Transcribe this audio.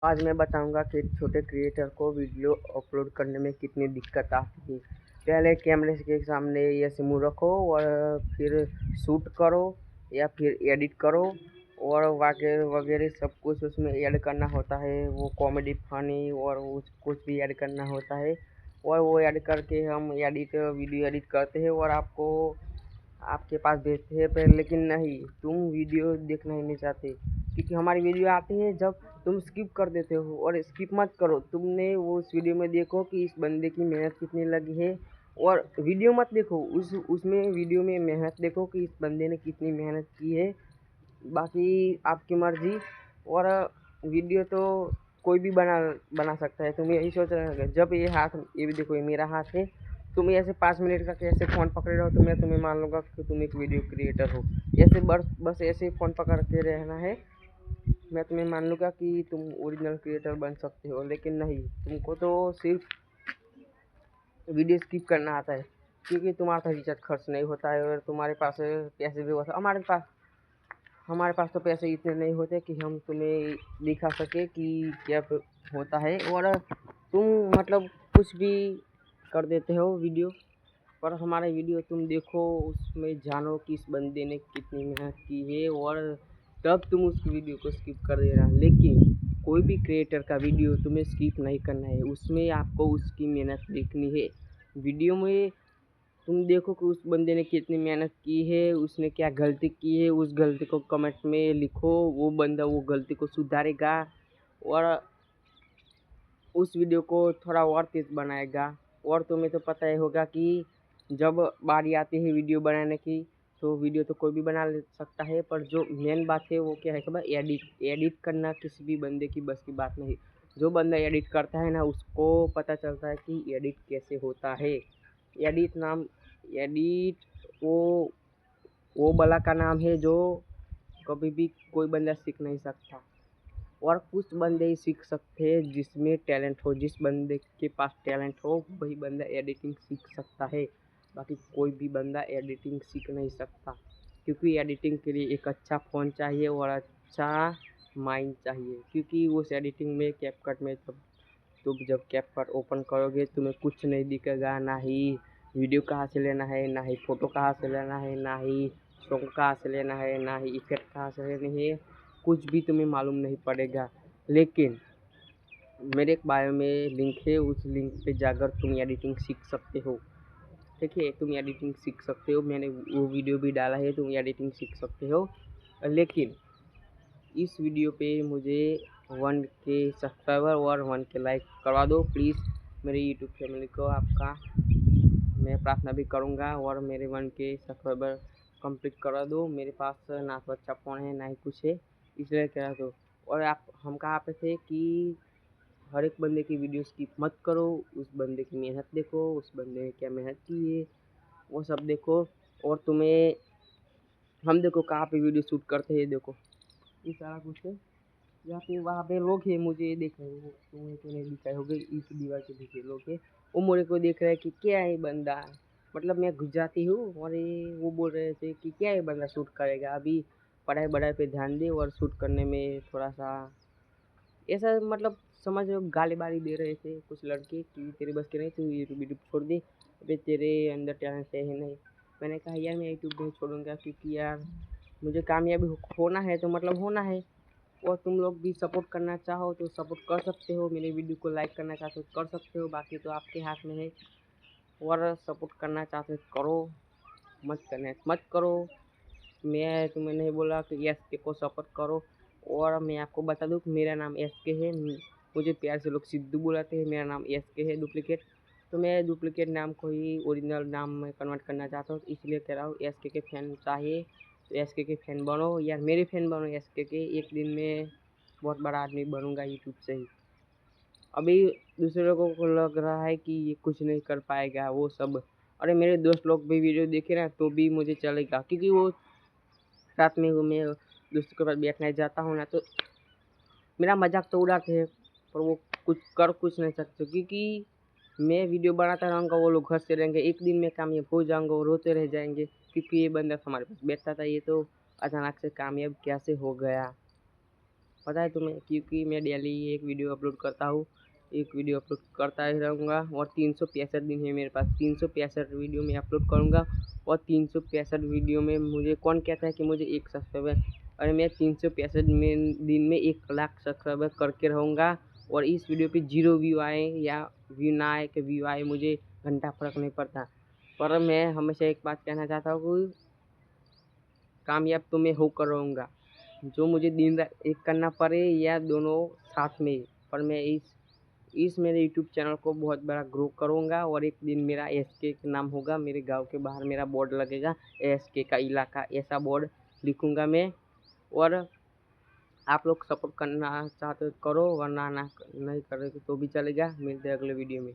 आज मैं बताऊंगा कि छोटे क्रिएटर को वीडियो अपलोड करने में कितनी दिक्कत आती है। पहले कैमरे के सामने ऐसे मुंह रखो और फिर शूट करो या फिर एडिट करो और वगैरह वगैरह सब कुछ उसमें ऐड करना होता है। वो कॉमेडी फनी और कुछ भी ऐड करना होता है और वो ऐड करके हम वीडियो एडिट करते हैं और आपको आपके पास भेजते हैं पर लेकिन नहीं, तुम वीडियो देखना ही नहीं चाहते क्योंकि हमारी वीडियो आती है जब तुम स्किप कर देते हो। और स्किप मत करो, तुमने वो उस वीडियो में देखो कि इस बंदे की मेहनत कितनी लगी है। और वीडियो मत देखो, उसमें वीडियो में मेहनत देखो कि इस बंदे ने कितनी मेहनत की है। बाकी आपकी मर्जी। और वीडियो तो कोई भी बना बना सकता है। तुम यही सोच रहे हो जब ये भी देखो, ये मेरा हाथ है। तुम ऐसे 5 मिनट का कैसे फ़ोन पकड़े रहो तो मैं तुम्हें मान लूँगा कि तुम एक वीडियो क्रिएटर हो। ऐसे बस बस ऐसे ही फ़ोन पकड़ के रहना है, मैं तुम्हें मान लूँगा कि तुम ओरिजिनल क्रिएटर बन सकते हो। लेकिन नहीं, तुमको तो सिर्फ वीडियो स्किप करना आता है क्योंकि तुम्हारा तो रिचार्ज खर्च नहीं होता है और तुम्हारे पास पैसे भी होता। हमारे पास तो पैसे इतने नहीं होते कि हम तुम्हें दिखा सके कि क्या होता है। और तुम मतलब कुछ भी कर देते हो वीडियो पर। हमारा वीडियो तुम देखो, उसमें जानो कि इस बंदे ने कितनी मेहनत की है और तब तुम उस वीडियो को स्किप कर देना। लेकिन कोई भी क्रिएटर का वीडियो तुम्हें स्किप नहीं करना है, उसमें आपको उसकी मेहनत देखनी है। वीडियो में तुम देखो कि उस बंदे ने कितनी मेहनत की है, उसने क्या गलती की है, उस गलती को कमेंट में लिखो। वो बंदा वो गलती को सुधारेगा और उस वीडियो को थोड़ा और तेज बनाएगा। और तुम्हें तो पता ही होगा कि जब बारी आती है वीडियो बनाने की तो वीडियो तो कोई भी बना ले सकता है, पर जो मेन बात है वो क्या है कि भाई एडिट करना किसी भी बंदे की बस की बात नहीं। जो बंदा एडिट करता है ना, उसको पता चलता है कि एडिट कैसे होता है। एडिट नाम एडिट वो बला का नाम है जो कभी भी कोई बंदा सीख नहीं सकता। और कुछ बंदे ही सीख सकते हैं जिसमें टैलेंट हो। जिस बंदे के पास टैलेंट हो वही बंदा एडिटिंग सीख सकता है। बाकी कोई भी बंदा एडिटिंग सीख नहीं सकता क्योंकि एडिटिंग के लिए एक अच्छा फ़ोन चाहिए और अच्छा माइंड चाहिए। क्योंकि उस एडिटिंग में कैपकट में तुम जब कैपकट ओपन करोगे तुम्हें कुछ नहीं दिखेगा, ना ही वीडियो कहाँ से लेना है, ना ही फ़ोटो कहाँ से लेना है, ना ही सॉन्ग कहाँ से लेना है, ना ही इफेक्ट कहाँ से लेनी है। कुछ भी तुम्हें मालूम नहीं पड़ेगा। लेकिन मेरे एक बायो में लिंक है, उस लिंक पे जाकर तुम एडिटिंग सीख सकते हो। ठीक है, तुम एडिटिंग सीख सकते हो, मैंने वो वीडियो भी डाला है, तुम एडिटिंग सीख सकते हो। लेकिन इस वीडियो पे मुझे 1K सब्सक्राइबर और 1K लाइक करवा दो प्लीज़। मेरी यूट्यूब फैमिली को आपका मैं प्रार्थना भी करूँगा और मेरे 1K सब्सक्राइबर कंप्लीट करवा दो। मेरे पास ना तो अच्छा फ़ोन है ना ही कुछ है, इसलिए कह दो। और आप हम कहाँ पे थे कि हर एक बंदे की वीडियो स्किप मत करो, उस बंदे की मेहनत देखो, उस बंदे ने क्या मेहनत की है वो सब देखो। और तुम्हें हम देखो कहाँ पे वीडियो शूट करते हैं, देखो ये सारा कुछ है। यहाँ पे वहाँ पे लोग हैं, मुझे देख रहे हो, तुम्हें तो नहीं दिखाई होगी, इस दीवार के पीछे लोग हैं। वो मेरे को देख रहा है कि क्या है बंदा, मतलब मैं गुजराती हूँ और ये वो बोल रहे थे कि क्या है बंदा शूट करेगा अभी, पढ़ाई बढ़ाई पे ध्यान दे और शूट करने में थोड़ा सा ऐसा मतलब समझ लो गाली बारी दे रहे थे कुछ लड़के कि तेरे बस के नहीं, तू यूट्यूब छोड़ दे, अबे तेरे अंदर टैलेंट है ही नहीं। मैंने कहा यार मैं यूट्यूब नहीं छोड़ूंगा क्योंकि यार मुझे कामयाबी होना है तो मतलब होना है। और तुम लोग भी सपोर्ट करना चाहो तो सपोर्ट कर सकते हो, मेरे वीडियो को लाइक करना चाहते हो कर सकते हो, बाकी तो आपके हाथ में है। और सपोर्ट करना चाहते हो करो, मत करना है मत करो। मैं तुम्हें नहीं बोला कि एस के को सपोर्ट करो। और मैं आपको बता दूं कि मेरा नाम एस के है, मुझे प्यार से लोग सिद्धू बुलाते हैं, मेरा नाम एस के है डुप्लीकेट। तो मैं डुप्लीकेट नाम को ही ओरिजिनल नाम में कन्वर्ट करना चाहता हूँ, इसलिए कह रहा हूँ एस के फैन चाहिए तो एस के फैन बनो यार, मेरे फैन बनो एस के। एक दिन में बहुत बड़ा आदमी बनूंगा यूट्यूब से ही। अभी दूसरे लोगों को लग रहा है कि ये कुछ नहीं कर पाएगा वो सब। अरे मेरे दोस्त लोग भी वीडियो देखे ना तो भी मुझे चलेगा क्योंकि वो रात में वो मैं दोस्तों के पास बैठने जाता हूँ ना तो मेरा मजाक तो उड़ाते हैं, पर वो कुछ नहीं सकते क्योंकि मैं वीडियो बनाता रहूँगा, वो लोग हंसते रहेंगे। एक दिन मैं कामयाब हो जाऊँगा, वो रोते रह जाएंगे क्योंकि ये बंदा हमारे पास बैठता था, ये तो अचानक से कामयाब कैसे हो गया। पता है तुम्हें, क्योंकि मैं डेली एक वीडियो अपलोड करता हूँ, एक वीडियो अपलोड करता ही रहूँगा। और 365 दिन है मेरे पास, 365 वीडियो में अपलोड करूँगा। और 365 वीडियो में मुझे कौन कहता है कि मुझे 1 सब्सक्राइबर, अरे मैं 365 दिन में 1 लाख सब्सक्राइबर करके रहूँगा। और इस वीडियो पे 0 व्यू आए या व्यू ना आए कि व्यू आए, मुझे घंटा फ़र्क नहीं पड़ता। पर मैं हमेशा एक बात कहना चाहता हूँ कि कामयाब तो मैं होकर रहूँगा, जो मुझे दिन रात एक करना पड़े या दोनों साथ में, पर मैं इस मेरे यूट्यूब चैनल को बहुत बड़ा ग्रो करूँगा। और एक दिन मेरा एसके नाम होगा, मेरे गांव के बाहर मेरा बोर्ड लगेगा, एसके का इलाका, ऐसा बोर्ड लिखूँगा मैं। और आप लोग सपोर्ट करना चाहते हो करो, वरना ना नहीं करोगे तो भी चलेगा। मिलते हैं अगले वीडियो में।